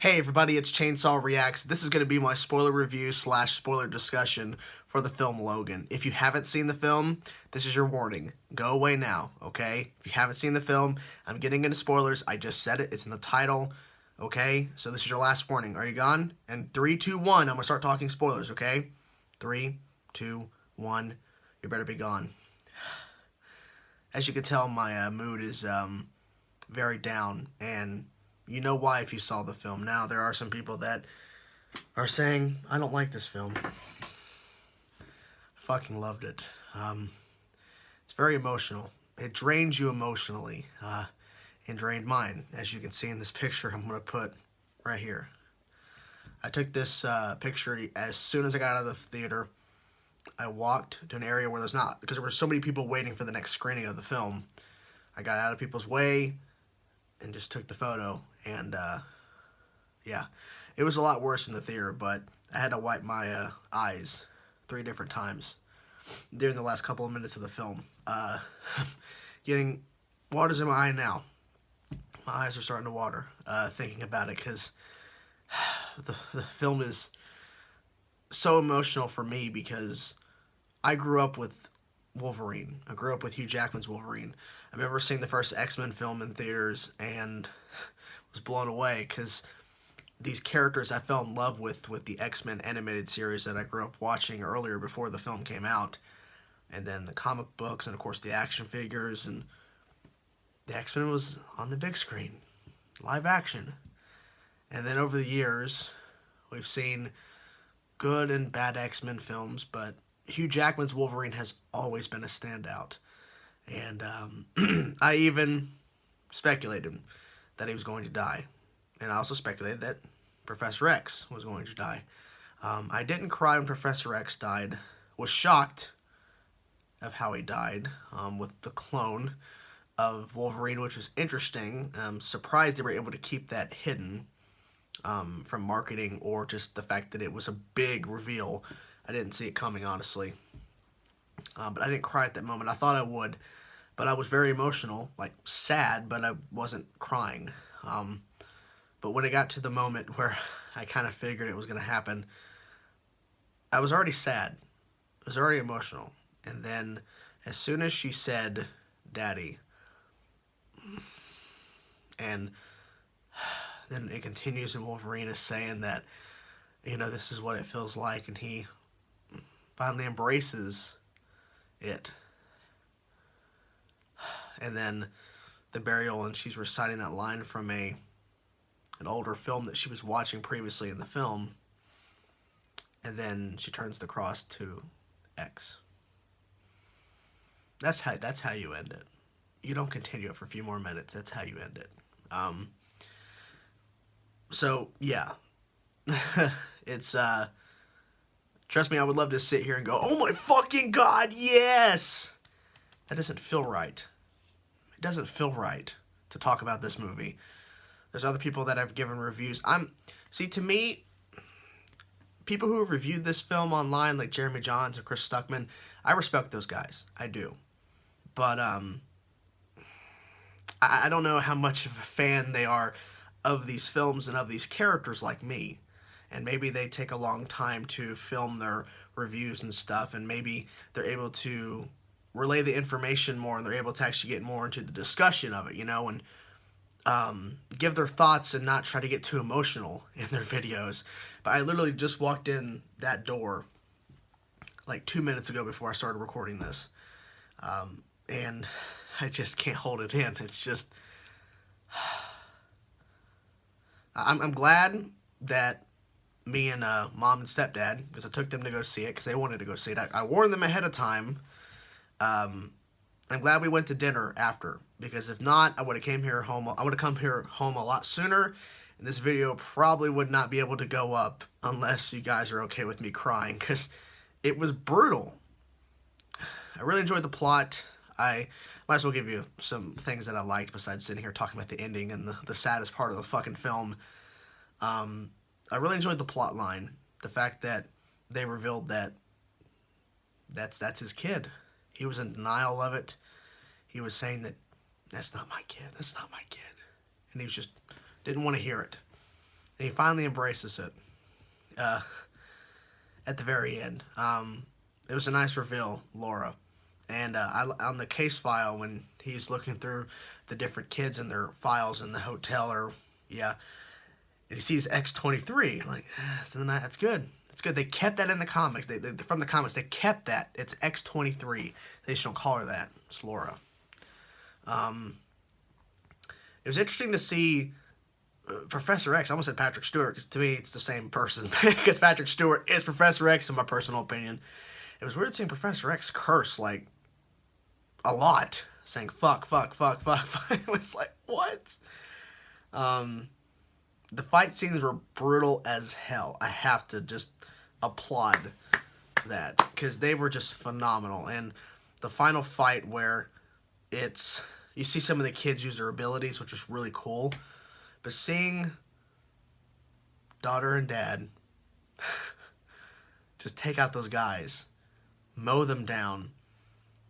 Hey everybody, it's Chainsaw Reacts. This is going to be my spoiler review slash spoiler discussion for the film Logan. If you haven't seen the film, this is your warning. Go away now, okay? If you haven't seen the film, I'm getting into spoilers. I just said it. It's in the title, okay? So this is your last warning. Are you gone? And 3, 2, 1, I'm going to start talking spoilers, okay? 3, 2, 1, you better be gone. As you can tell, my mood is very down, and you know why if you saw the film. Now, there are some people that are saying, I don't like this film. I fucking loved it. It's very emotional. It drains you emotionally, and drained mine, as you can see in this picture I'm going to put right here. I took this picture as soon as I got out of the theater. I walked to an area where there's not, because there were so many people waiting for the next screening of the film. I got out of people's way and just took the photo, and yeah, it was a lot worse in the theater, but I had to wipe my eyes 3 different times during the last couple of minutes of the film. Getting waters in my eye now. My eyes are starting to water thinking about it, because the film is so emotional for me, because I grew up with Wolverine. I grew up with Hugh Jackman's Wolverine. I remember seeing the first X-Men film in theaters and was blown away, because these characters I fell in love with the X-Men animated series that I grew up watching earlier before the film came out, and then the comic books, and of course the action figures, and the X-Men was on the big screen, live action. And then over the years, we've seen good and bad X-Men films, but Hugh Jackman's Wolverine has always been a standout. And I even speculated that he was going to die. And I also speculated that Professor X was going to die. I didn't cry when Professor X died. Was shocked of how he died with the clone of Wolverine, which was interesting. Surprised they were able to keep that hidden from marketing, or just the fact that it was a big reveal. I didn't see it coming, honestly. But I didn't cry at that moment. I thought I would, but I was very emotional, like sad, but I wasn't crying. But when it got to the moment where I kind of figured it was going to happen, I was already sad. I was already emotional. And then as soon as she said, Daddy, and then it continues, and Wolverine is saying that, you know, this is what it feels like, and he finally embraces it. And then the burial, and she's reciting that line from an older film that she was watching previously in the film, and then she turns the cross to X. That's how you end it. You don't continue it for a few more minutes. That's how you end it. So yeah, it's trust me, I would love to sit here and go, oh my fucking god, yes! That doesn't feel right. It doesn't feel right to talk about this movie. There's other people that have given reviews. See, to me, people who have reviewed this film online, like Jeremy Johns or Chris Stuckman, I respect those guys. I do. But I don't know how much of a fan they are of these films and of these characters like me. And maybe they take a long time to film their reviews and stuff, and maybe they're able to relay the information more, and they're able to actually get more into the discussion of it, you know, and give their thoughts and not try to get too emotional in their videos. But I literally just walked in that door like 2 minutes ago before I started recording this, and I just can't hold it in. It's just, I'm glad that me and mom and stepdad, because I took them to go see it because they wanted to go see it. I warned them ahead of time. I'm glad we went to dinner after, because if not, I would have come here home a lot sooner, and this video probably would not be able to go up unless you guys are okay with me crying, because it was brutal. I really enjoyed the plot. I might as well give you some things that I liked besides sitting here talking about the ending and the saddest part of the fucking film. I really enjoyed the plot line. The fact that they revealed that that's his kid. He was in denial of it. He was saying that that's not my kid. That's not my kid. And he was just didn't want to hear it. and he finally embraces it at the very end. It was a nice reveal, Laura. And on the case file, when he's looking through the different kids and their files in the hotel, and he sees X-23. Like, so that's good. That's good. They kept that in the comics. They from the comics, they kept that. It's X-23. They just don't call her that. It's Laura. It was interesting to see Professor X. I almost said Patrick Stewart, because to me it's the same person. Because Patrick Stewart is Professor X, in my personal opinion. It was weird seeing Professor X curse, like, a lot. Saying, fuck, fuck, fuck, fuck, fuck. It was like, what? The fight scenes were brutal as hell. I have to just applaud that, because they were just phenomenal. And the final fight where you see some of the kids use their abilities, which is really cool. But seeing daughter and dad just take out those guys, mow them down,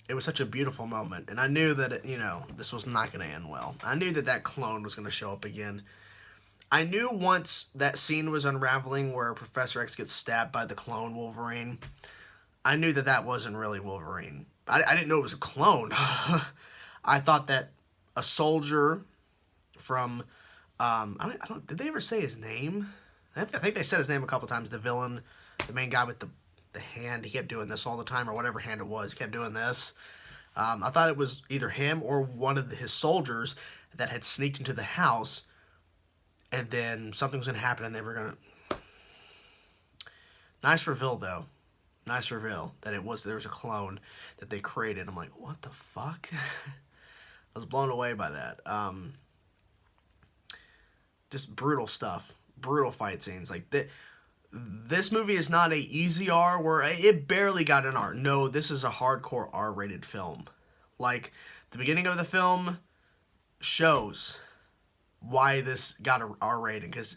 it was such a beautiful moment. And I knew that, this was not going to end well. I knew that clone was going to show up again. I knew once that scene was unraveling where Professor X gets stabbed by the clone Wolverine, I knew that wasn't really Wolverine. I didn't know it was a clone. I thought that a soldier from, did they ever say his name? I think they said his name a couple times. The villain, the main guy with the hand, he kept doing this all the time, or whatever hand it was, he kept doing this. I thought it was either him or one of his soldiers that had sneaked into the house, and then something was going to happen, and they were going to... Nice reveal, though. Nice reveal that there was a clone that they created. I'm like, what the fuck? I was blown away by that. Just brutal stuff. Brutal fight scenes. Like, this movie is not a easy R where it barely got an R. No, this is a hardcore R-rated film. Like, the beginning of the film shows why this got an R rating, because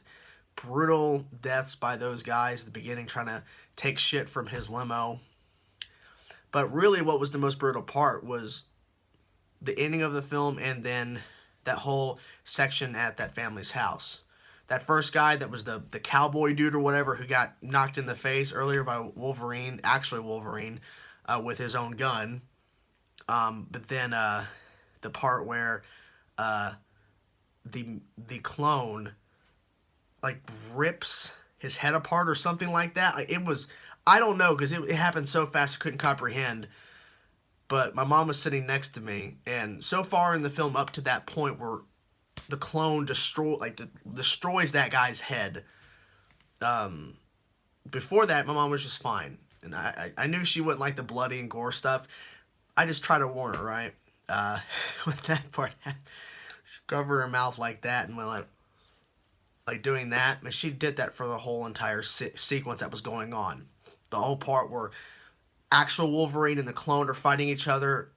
brutal deaths by those guys at the beginning trying to take shit from his limo. But really what was the most brutal part was the ending of the film, and then that whole section at that family's house. That first guy that was the cowboy dude or whatever, who got knocked in the face earlier by Wolverine, actually Wolverine, with his own gun. But then the part where the clone like rips his head apart or something like that. Like, it was, I don't know, because it happened so fast I couldn't comprehend. But my mom was sitting next to me, and so far in the film up to that point where the clone destroys that guy's head. Before that, my mom was just fine, and I knew she wouldn't like the bloody and gore stuff. I just tried to warn her, right? With that part, she covered her mouth like that and went like doing that. And she did that for the whole entire sequence that was going on. The whole part where actual Wolverine and the clone are fighting each other.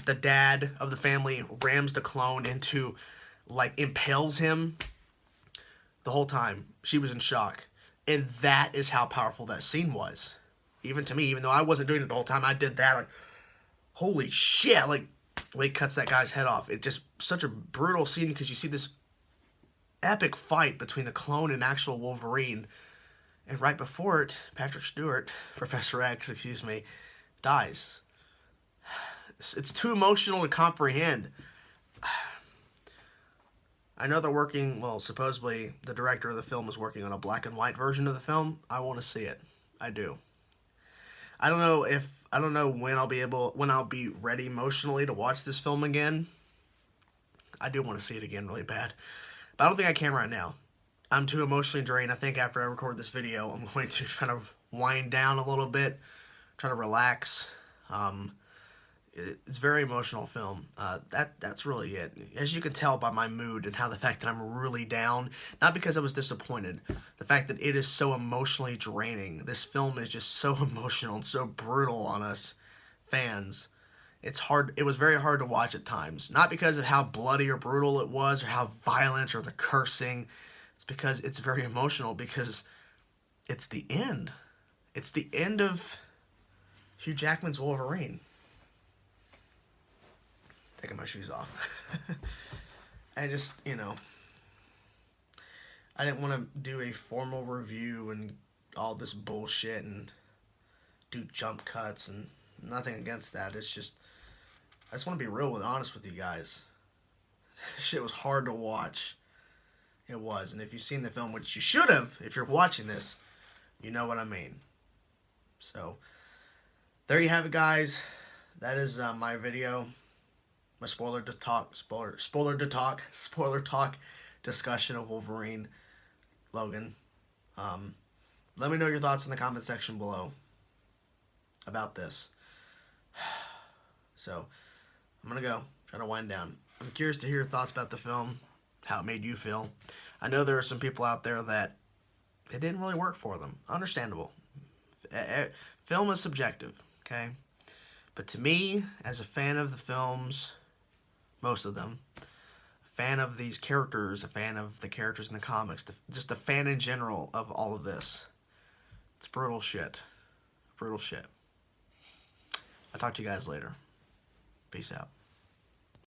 The dad of the family rams the clone into, like, impales him. The whole time, she was in shock. And that is how powerful that scene was. Even to me, even though I wasn't doing it the whole time, I did that, like, holy shit, like, the way he cuts that guy's head off. It just, such a brutal scene, because you see this epic fight between the clone and actual Wolverine. And right before it, Patrick Stewart, Professor X, excuse me, dies. It's too emotional to comprehend. I know they're working, well, supposedly the director of the film is working on a black and white version of the film. I want to see it. I do. I don't know when I'll be ready emotionally to watch this film again. I do want to see it again really bad. But I don't think I can right now. I'm too emotionally drained. I think after I record this video, I'm going to try to wind down a little bit, try to relax. It's a very emotional film. That's really it. As you can tell by my mood and how the fact that I'm really down, not because I was disappointed, the fact that it is so emotionally draining. This film is just so emotional and so brutal on us fans. It's hard. It was very hard to watch at times. Not because of how bloody or brutal it was or how violent or the cursing. It's because it's very emotional, because it's the end. It's the end of Hugh Jackman's Wolverine. Taking my shoes off. I just, I didn't want to do a formal review and all this bullshit and do jump cuts and nothing against that. It's just I just want to be real and honest with you guys. Shit was hard to watch. It was, and if you've seen the film, which you should have, if you're watching this, you know what I mean. So there you have it, guys. That is my video, my spoiler talk discussion of Wolverine, Logan. Let me know your thoughts in the comment section below about this. So I'm gonna go try to wind down. I'm curious to hear your thoughts about the film, how it made you feel. I know there are some people out there that it didn't really work for them. Understandable. Film is subjective, okay? But to me, as a fan of the films, most of them, a fan of these characters, a fan of the characters in the comics, just a fan in general of all of this, it's brutal shit. Brutal shit. I'll talk to you guys later. Peace out.